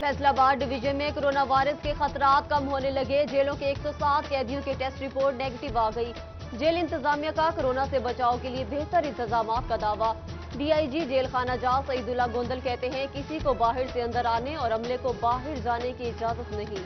फैसला बाद डिवीजन में कोरोना वायरस के खतरात कम होने लगे। जेलों के 107 कैदियों की टेस्ट रिपोर्ट नेगेटिव आ गई। जेल इंतजामिया का कोरोना से बचाव के लिए बेहतर इंतजाम का दावा। डीआईजी जेल खाना जाज सईदुल्ला गोंदल कहते हैं किसी को बाहर से अंदर आने और अमले को बाहर जाने की इजाजत नहीं।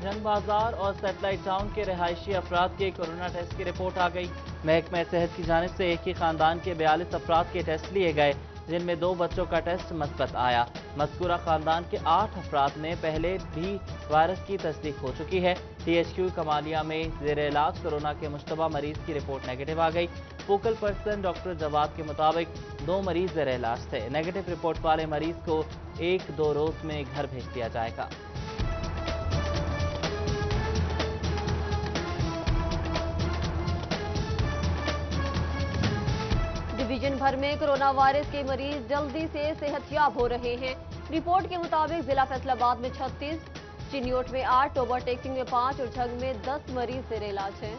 जंग बाजार और सैटेलाइट टाउन के रहायशी अफराद के कोरोना टेस्ट की रिपोर्ट आ गई। महकमा सेहत की जानिब से एक ही खानदान के 42 अफराद के टेस्ट लिए गए, जिनमें 2 बच्चों का टेस्ट मस्बत आया। मज़कूरा खानदान के 8 अफराद में पहले भी वायरस की तस्दीक हो चुकी है। THQ कमालिया में ज़ेर इलाज कोरोना के मुश्तबा मरीज की रिपोर्ट नेगेटिव आ गई। फोकल पर्सन डॉक्टर जवाद के मुताबिक 2 मरीज ज़ेर इलाज थे। नेगेटिव रिपोर्ट वाले मरीज को 1-2 रोज में घर भेज दिया जाएगा। डिवीजन भर में कोरोना वायरस के मरीज जल्दी से सेहतयाब हो रहे हैं। रिपोर्ट के मुताबिक जिला फैसलाबाद में 36, चिन्योट में 8, ओवरटेकिंग में 5 और झंग में 10 मरीज ज़ेर इलाज हैं।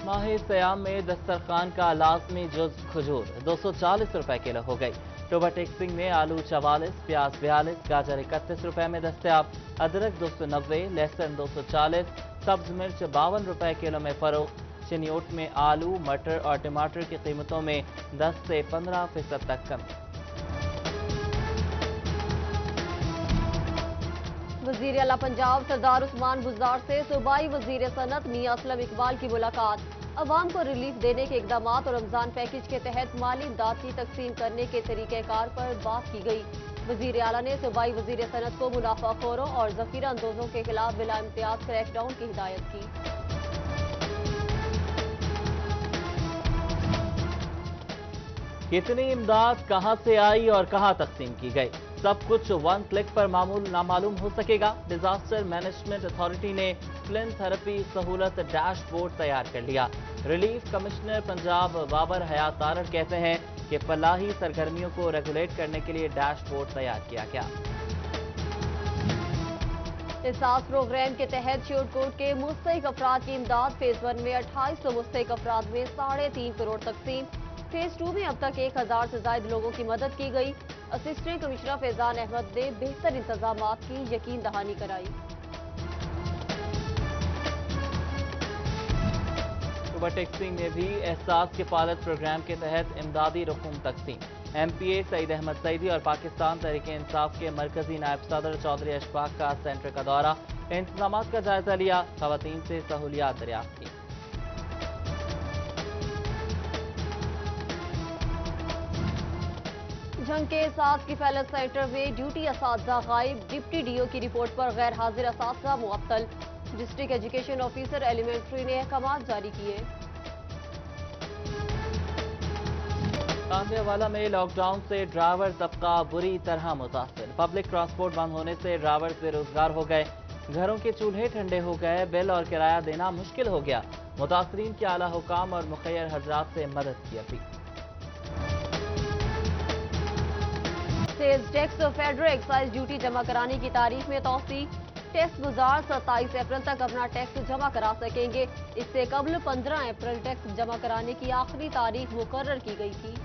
माह सयाम में दस्तरखान का लाजमी जुज खजूर 240 रुपए किलो हो गई। ओवरटेकिंग में आलू 44, प्याज 42, गाजर 31 रुपए में दस्तयाब। अदरक 290, लहसुन 240, सब्ज मिर्च 52 रुपए किलो में फरोख्त। चिन्योट में आलू, मटर और टमाटर की कीमतों में 10 से 15% तक कमी। वजीर आला पंजाब सरदार उस्मान बुज़दार से सूबाई वजीर सनत मियां असलम इकबाल की मुलाकात। अवाम को रिलीफ देने के इकदाम और रमजान पैकेज के तहत माली इमदाद की तकसीम करने के तरीक़ेकार पर बात की गई। वजीर आला ने सूबाई वजीर सनत को मुनाफाखोरों और ज़ख़ीरा अंदोजों के खिलाफ बिला इम्तियाज क्रैकडाउन की हिदायत की। कितनी इमदाद कहां से आई और कहां तकसीम की गई, सब कुछ 1 क्लिक पर नामालूम हो सकेगा। डिजास्टर मैनेजमेंट अथॉरिटी ने फिल्मथेरेपी सहूलत डैशबोर्ड तैयार कर लिया। रिलीफ कमिश्नर पंजाब बाबर हयात तारड़ कहते हैं कि फलाही सरगर्मियों को रेगुलेट करने के लिए डैशबोर्ड तैयार किया गया। एहसास प्रोग्राम के तहत शिवकोट के मुस्तहिक अफराद की इमदाद फेज 1 में 2800 मुस्तहिक अफराद में 3.5 करोड़ तकसीम। फेज 2 में अब तक 1000 से ज्यादा लोगों की मदद की गई। असिस्टेंट कमिश्नर फैजान अहमद ने बेहतर इंतजाम की यकीन दहानी कराई। ओवरटेकिंग में भी एहसास किफालत प्रोग्राम के तहत इमदादी रकूम तकसीम। MPA सईद अहमद सईदी और पाकिस्तान तहरीक इंसाफ के मरकजी नायब सदर चौधरी अशफाक का सेंटर का दौरा, इंतजाम का जायजा लिया, खवातीन से सहूलियात दरियाफ्त की। झंग के एहसास किफालत सेंटर में ड्यूटी असातिज़ा गायब। डिप्टी DO की रिपोर्ट पर गैर हाजिर असातिज़ा मुअत्तल। डिस्ट्रिक्ट एजुकेशन ऑफिसर एलिमेंट्री ने अहकाम जारी किए। तांदेवाला में लॉकडाउन से ड्राइवर तबका बुरी तरह मुतासिर। पब्लिक ट्रांसपोर्ट बंद होने से ड्राइवर बेरोजगार हो गए, घरों के चूल्हे ठंडे हो गए, बिल और किराया देना मुश्किल हो गया। मुतासरीन के आला हुकाम और मुखैर हजरात से मदद की अपील। सेल्स टैक्स और फेडरल एक्साइज ड्यूटी जमा कराने की तारीख में तौसी। टैक्स गुजार 27 अप्रैल तक अपना टैक्स जमा करा सकेंगे। इससे कबल 15 अप्रैल टैक्स जमा कराने की आखिरी तारीख मुकर्रर की गई थी।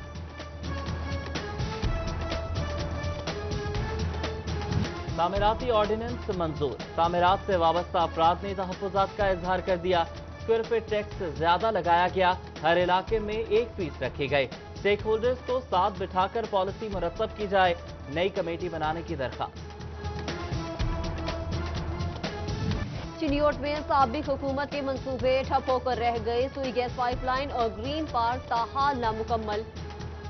तामीराती ऑर्डिनेंस मंजूर। तामीरात से वाबस्ता अफराद ने तहफ़्फ़ुज़ात का इजहार कर दिया। स्क्वायर फीट टैक्स ज्यादा लगाया गया, हर इलाके में 1% रखे गए। स्टेक होल्डर्स को साथ बिठाकर पॉलिसी मुरतब की जाए, नई कमेटी बनाने की दरख्वास्त। चिन्योट में साबिक हुकूमत के मंसूबे ठप होकर रह गए। सुई गैस पाइपलाइन और ग्रीन पार्क ताहाल नामुकम्मल।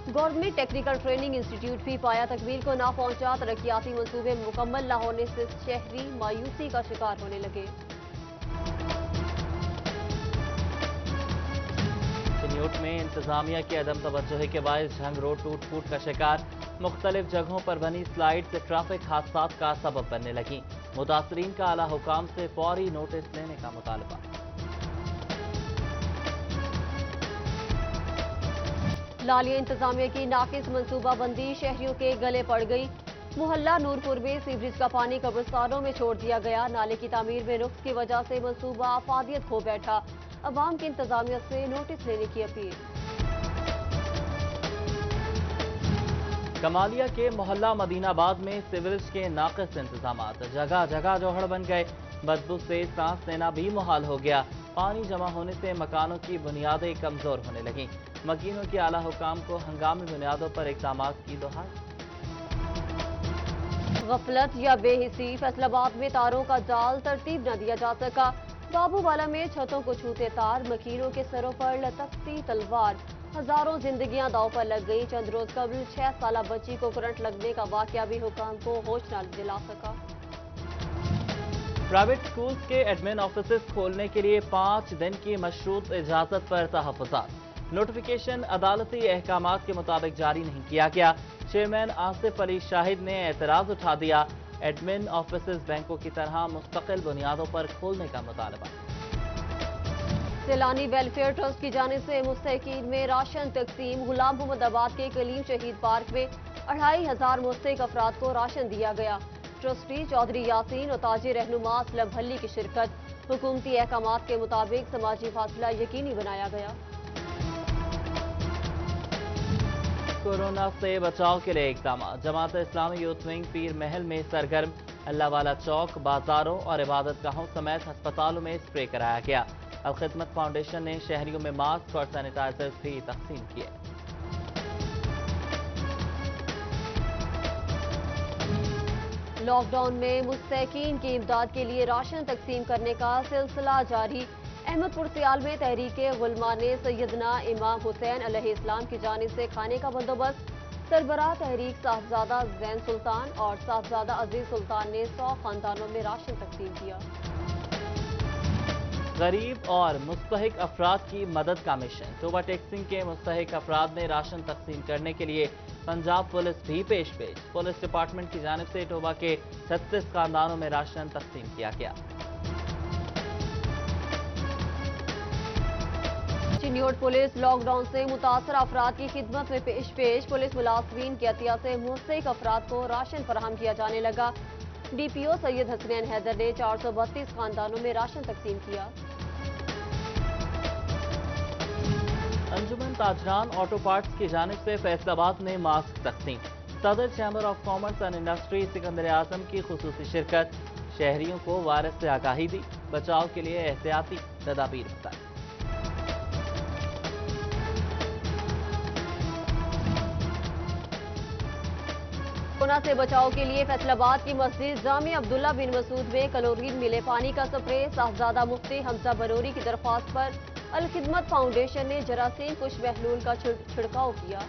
गवर्नमेंट टेक्निकल ट्रेनिंग इंस्टीट्यूट भी पाया तकमील को ना पहुंचा। तरक्याती मंसूबे मुकम्मल न होने से शहरी मायूसी का शिकार होने लगे। चिन्योट में इंतजामिया की अदम तवज्जोही के बायस झंग रोड टूट फूट का शिकार। मुख्तलिफ जगहों पर बनी स्लाइड से ट्रैफिक हादसात का सबब बनने लगी। मुतासरीन का आला हुकाम से फौरी नोटिस लेने का मुतालबा। लालिया इंतजामिया की नाकिस मनसूबाबंदी शहरियों के गले पड़ गई। मोहल्ला नूरपुर में सीवरेज का पानी कब्रिस्तानों में छोड़ दिया गया। नाले की तामीर में नुक्स की वजह से मंसूबा अफादियत खो बैठा। अवाम की इंतजामिया से नोटिस लेने की अपील। कमालिया के मोहल्ला मदीनाबाद में सीवरेज के नाक़िस इंतजामात, जगह जगह जोहड़ बन गए। बदबू से सांस लेना भी मुहाल हो गया। पानी जमा होने से मकानों की बुनियादें कमजोर होने लगीं। मकीनों के आला हुकाम को हंगामी बुनियादों पर इक़दामात की दुहाई। गफलत या बेहिसी, फैसलाबाद में तारों का जाल तरतीब न दिया जा सका। बाबूवाला में छतों को छूते तार, मकीनों के सरों पर लटकती तलवार। हजारों जिंदगियां दांव पर लग गई। चंद रोज कबल 6 साला बच्ची को करंट लगने का वाकया भी हुकाम को होश न दिला सका। प्राइवेट स्कूल्स के एडमिन ऑफिसेस खोलने के लिए 5 दिन की मशरूत इजाजत पर तहफ़्फ़ुज़ात। नोटिफिकेशन अदालती अहकामात के मुताबिक जारी नहीं किया गया। चेयरमैन आसिफ अली शाहिद ने एतराज उठा दिया। एडमिन ऑफिसेस बैंकों की तरह मुस्तकिल बुनियादों पर खोलने का मुतालबा। सैलानी वेलफेयर ट्रस्ट की जानिब से मुस्तहिकीन में राशन तकसीम। गुलाम मोहम्मदाबाद के कलीम शहीद पार्क में 2500 मुस्तहिक अफराद को राशन दिया गया। ट्रस्टी चौधरी यासीन और ताजी रहनुमा असलम भल्ली की शिरकत। हुकूमती अहकामात के मुताबिक समाजी फासला यकीनी बनाया गया। कोरोना से बचाव के लिए इक़दाम। जमात इस्लामी यूथ विंग पीर महल में सरगर्म। अल्लाहवाला चौक, बाजारों और इबादत गाहों समेत अस्पतालों में स्प्रे कराया गया। अल-खिदमत फाउंडेशन ने शहरियों में मास्क और सैनिटाइजर्स भी तकसीम किए। लॉकडाउन में मुस्तहिकीन की इमदाद के लिए राशन तकसीम करने का सिलसिला जारी। अहमदपुर सियाल में तहरीके गुलमा ने सैयदना इमाम हुसैन अलैहिस्सलाम की जानिब से खाने का बंदोबस्त। सरबराह तहरीक साहबजादा जैन सुल्तान और साहबजादा अजीज सुल्तान ने 100 खानदानों में राशन तकसीम किया। गरीब और मुस्तहिक अफराद की मदद का मिशन। टोबा टेक्सिंग के मुस्तहिक अफराद ने राशन तकसीम करने के लिए पंजाब पुलिस भी पेश। पुलिस डिपार्टमेंट की जानिब से टोबा के 36 खानदानों में राशन तकसीम किया गया। चिन्योट पुलिस लॉकडाउन से मुतासर अफराद की खिदमत में पेश। पुलिस मुलाजमीन की अतिया से मुस्तहिक अफराद को राशन फराहम किया जाने लगा। डीपीओ सैयद हसनैन हैदर ने 432 खानदानों में राशन तकसीम किया। अंजुमन ताजरान ऑटो पार्ट्स की जानिब से फैसलाबाद में मास्क तकसीम। सदर chamber of commerce and industry Sikandar Azam की खुसूसी शिरकत। शहरियों को वायरस से आगाही दी, बचाव के लिए एहतियाती तदाबीर बताई। कोरोना से बचाव के लिए फैसलाबाद की मस्जिद जामिया अब्दुल्ला बिन मसूद में क्लोरीन मिले पानी का स्प्रे। साहबजादा मुफ्ती हमजा बनोरी की दरख्वास्त पर अल खिदमत फाउंडेशन ने जरासीम कुश महलूल का छिड़काव किया।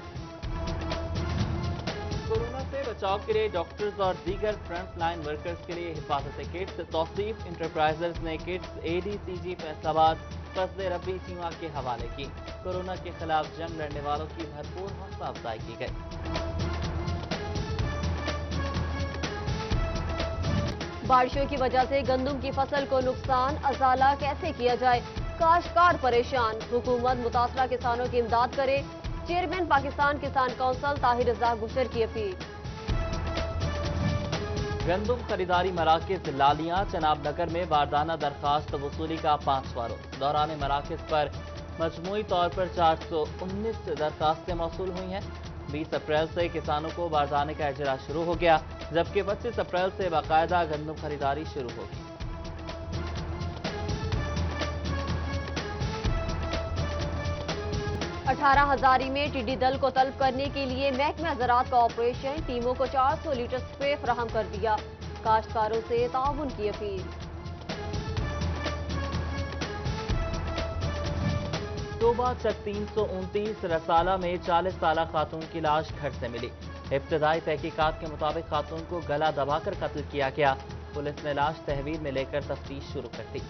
कोरोना से बचाव के लिए डॉक्टर्स और दीगर फ्रंट लाइन वर्कर्स के लिए हिफाजत किट्स। तौसीफ इंटरप्राइजेज ने किट्स ADCG फैसलाबाद फसले रबी सीमा के हवाले की। कोरोना के खिलाफ जंग लड़ने वालों की भरपूर हौसला अफजाई की गई। बारिशों की वजह से गंदम की फसल को नुकसान, अजाला कैसे किया जाए, काश्तकार परेशान। हुकूमत मुतासरा किसानों की इमदाद करे। चेयरमैन पाकिस्तान किसान कौंसिल ताहिर रज़ा गुजर की अपील। गंदम खरीदारी मराकज लालियां चनाब नगर में बारदाना दरखास्त वसूली का 5वां रोज। दौरान मराकज पर मजमूई तौर पर 419 दरखास्तें मौसूल हुई हैं। 20 अप्रैल से किसानों को बारदाने का इजरा शुरू हो गया, जबकि 25 अप्रैल से बाकायदा गंदम खरीदारी शुरू होगी। अठारह हजारी में टिड्डी दल को तलब करने के लिए महकमा ज़राअत का ऑपरेशन। टीमों को 400 लीटर स्प्रे फराहम कर दिया। काश्तकारों से ताउन की अपील। टोबा चक 329 रसाला में 40 साला खातून की लाश घर से मिली। इब्तदाई तहकीकात के मुताबिक खातून को गला दबाकर कत्ल किया गया। पुलिस ने लाश तहवील में लेकर तफ्तीश शुरू कर दी।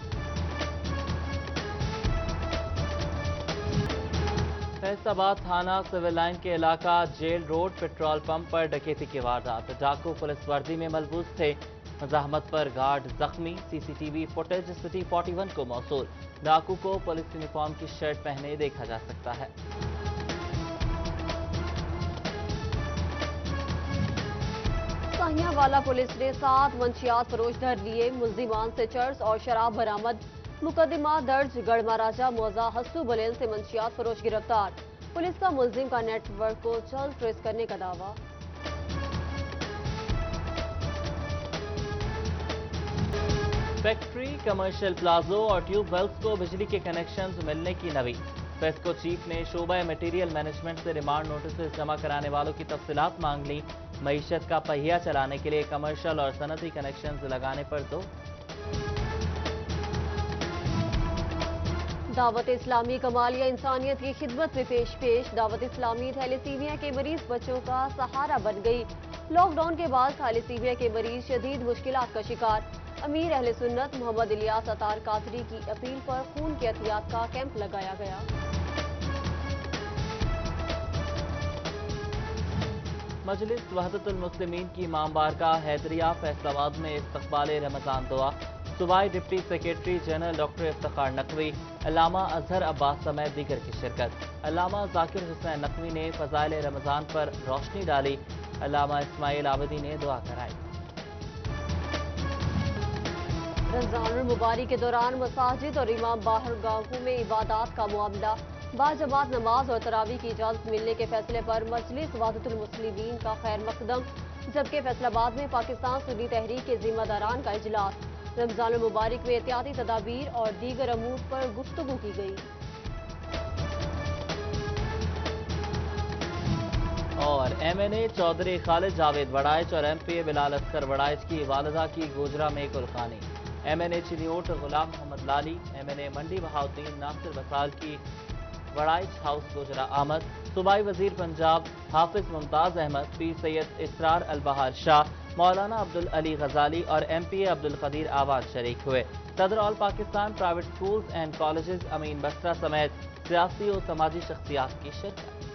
फैसलाबाद थाना सिविल लाइन के इलाका जेल रोड पेट्रोल पंप पर डकैती की वारदात। डाकू पुलिस वर्दी में मलबूस थे। मज़ाहमत पर गार्ड जख्मी। CCTV फुटेज सिटी 41 को मौसूल। डाकू को पुलिस यूनिफॉर्म की शर्ट पहने देखा जा सकता है। साहिया वाला पुलिस ने 7 मंशियात फरोश धर लिए, मुल्जिमान से चर्स और शराब बरामद। मुकदमा दर्ज, गढ़ महाराजा मौजा हस्सू बलेल से मंशियात फरोश गिरफ्तार। पुलिस का मुल्जिम का नेटवर्क को जल्द ट्रेस करने का दावा। फैक्ट्री, कमर्शियल प्लाजो और ट्यूब वेल्स को बिजली के कनेक्शंस मिलने की नवी। फेस्को चीफ ने शोबा मटेरियल मैनेजमेंट से रिमांड नोटिस जमा कराने वालों की तफसीलात मांग ली। मईशत का पहिया चलाने के लिए कमर्शियल और सनती कनेक्शंस लगाने पर दो। दावत इस्लामी कमालिया इंसानियत की खिदमत में पेश। दावत इस्लामी थैलेसीमिया के मरीज बच्चों का सहारा बन गई। लॉकडाउन के बाद थैलेसीमिया के मरीज शदीद मुश्किलात का शिकार। अमीर अहले सुन्नत मोहम्मद इलियास अतार कादरी की अपील पर खून के एहतियात का कैंप लगाया गया। मजलिस वहदतुल मुस्लिमीन की इमाम बारगाह हैदरिया फैसलाबाद में इस्तकबाल रमजान दुआ। सूबाई deputy secretary general doctor Iftikhar Naqvi, Allama Azhar Abbas समेत दीगर की शिरकत। अल्लामा जाकिर हुसैन नकवी ने फजाइल रमजान पर रोशनी डाली। अल्लामा इस्माइल आबदी ने दुआ कराई। रमजान मुबारक के दौरान मसाजिद और इमाम बारगाहों में इबादत का मामला। बाजमात नमाज और तरावी की इजाजत मिलने के फैसले पर मजलिस वहदतुल मुस्लिमीन का खैर मकदम। जबकि फैसलाबाद में पाकिस्तान सुन्नी तहरीक के जिम्मेदारान का इजलास। रमजान मुबारक में एहतियाती तदाबीर और दीगर अमूर पर गुफ्तगू की गई। और MNA चौधरी खालिद जावेद वड़ाइच और MP बिलाल अस्कर वड़ाइच की वालिदा की गोजरा में कुर्बानी। MNA चिनियोट गुलाम मोहम्मद लाली, MNA मंडी बहाउद्दीन नासिर बसाल की वड़ाइच हाउस गोजरा आमद। सूबाई वजीर पंजाब हाफिज मुमताज अहमद, पीर सैयद इसरार अल बहार शाह, मौलाना अब्दुल अली गजाली और MPA अब्दुल कदीर आवाज शरीक हुए। सदर all Pakistan private schools and colleges Amin Basra समेत सियासी और समाजी शख्सियात की शिरकत।